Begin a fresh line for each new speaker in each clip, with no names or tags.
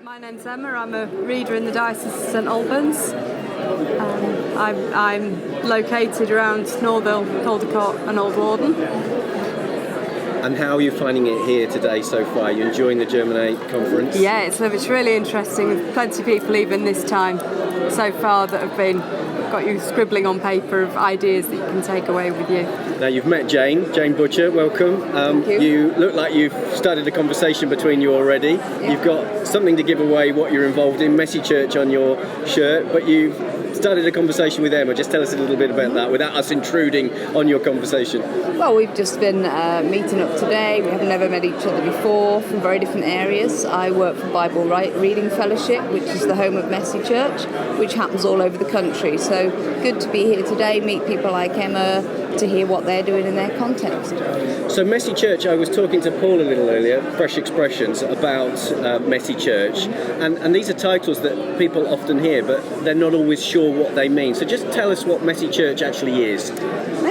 My name's Emma. I'm a reader in the Diocese of St Albans. I'm located around Northville, Caldecott and Old Warden.
And how are you finding it here today so far? Are you enjoying the Germinate conference?
Yeah, it's really interesting. With plenty of people even this time so far that have got you scribbling on paper of ideas that you can take away with you.
Now you've met Jane Butcher, welcome.
Thank you.
You look like you've started a conversation between you already.
Yeah.
You've got something to give away what you're involved in, Messy Church on your shirt, but you've started a conversation with Emma. Just tell us a little bit about that without us intruding on your conversation.
Well, we've just been meeting up today. We have never met each other before from very different areas. I work for Bible Reading Fellowship, which is the home of Messy Church, which happens all over the country. So good to be here today, meet people like Emma, to hear what they're doing in their context.
So Messy Church, I was talking to Paul a little earlier, Fresh Expressions, about Messy Church, and these are titles that people often hear, but they're not always sure what they mean. So just tell us what Messy Church actually is.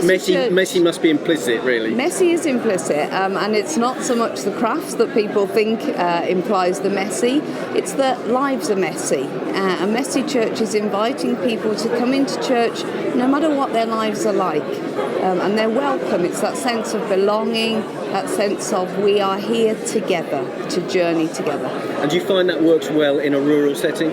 Messy must be implicit, really.
Messy is implicit, and it's not so much the crafts that people think implies the messy, it's that lives are messy. A Messy Church is inviting people to come into church no matter what their lives are like. And they're welcome. It's that sense of belonging, that sense of we are here together, to journey together.
And do you find that works well in a rural setting?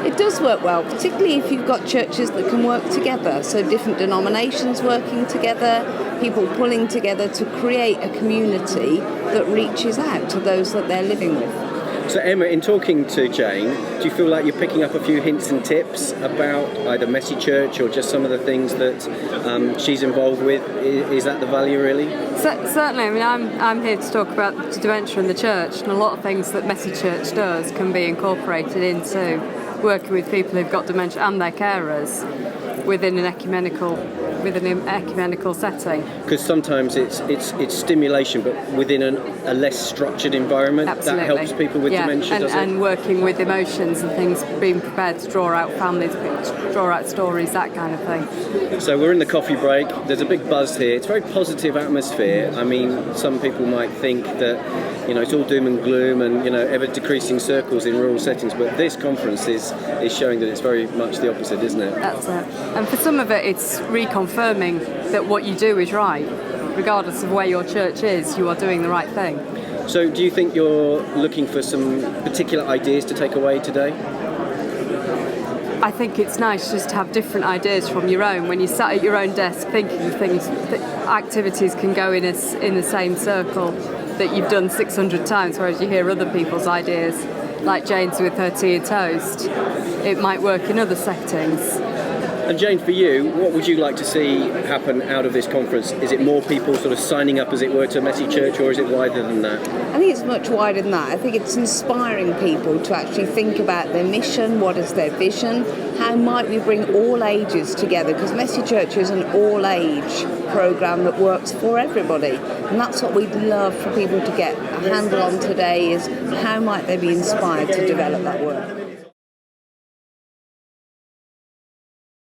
It does work well, particularly if you've got churches that can work together. So different denominations working together, people pulling together to create a community that reaches out to those that they're living with.
So Emma, in talking to Jane, do you feel like you're picking up a few hints and tips about either Messy Church or just some of the things that she's involved with? Is that the value, really?
Certainly. I mean, I'm here to talk about dementia in the church, and a lot of things that Messy Church does can be incorporated into working with people who've got dementia and their carers within an ecumenical setting.
Because sometimes it's stimulation, but within a less structured environment.
Absolutely.
That helps people with dementia, does it?
And working with emotions and things, being prepared to draw out families, draw out stories, that kind of thing.
So we're in the coffee break. There's a big buzz here. It's a very positive atmosphere. I mean, some people might think that, it's all doom and gloom and, ever decreasing circles in rural settings, but this conference is showing that it's very much the opposite, isn't it?
That's it. And for some of it, it's reconfirming that what you do is right. Regardless of where your church is, you are doing the right thing.
So do you think you're looking for some particular ideas to take away today?
I think it's nice just to have different ideas from your own. When you sat at your own desk thinking of things, activities can go in the same circle that you've done 600 times, whereas you hear other people's ideas, like Jane's with her tea and toast. It might work in other settings.
And Jane, for you, what would you like to see happen out of this conference? Is it more people sort of signing up, as it were, to Messy Church, or is it wider than that?
I think it's much wider than that. I think it's inspiring people to actually think about their mission, what is their vision, how might we bring all ages together, because Messy Church is an all-age programme that works for everybody. And that's what we'd love for people to get a handle on today, is how might they be inspired to develop that work.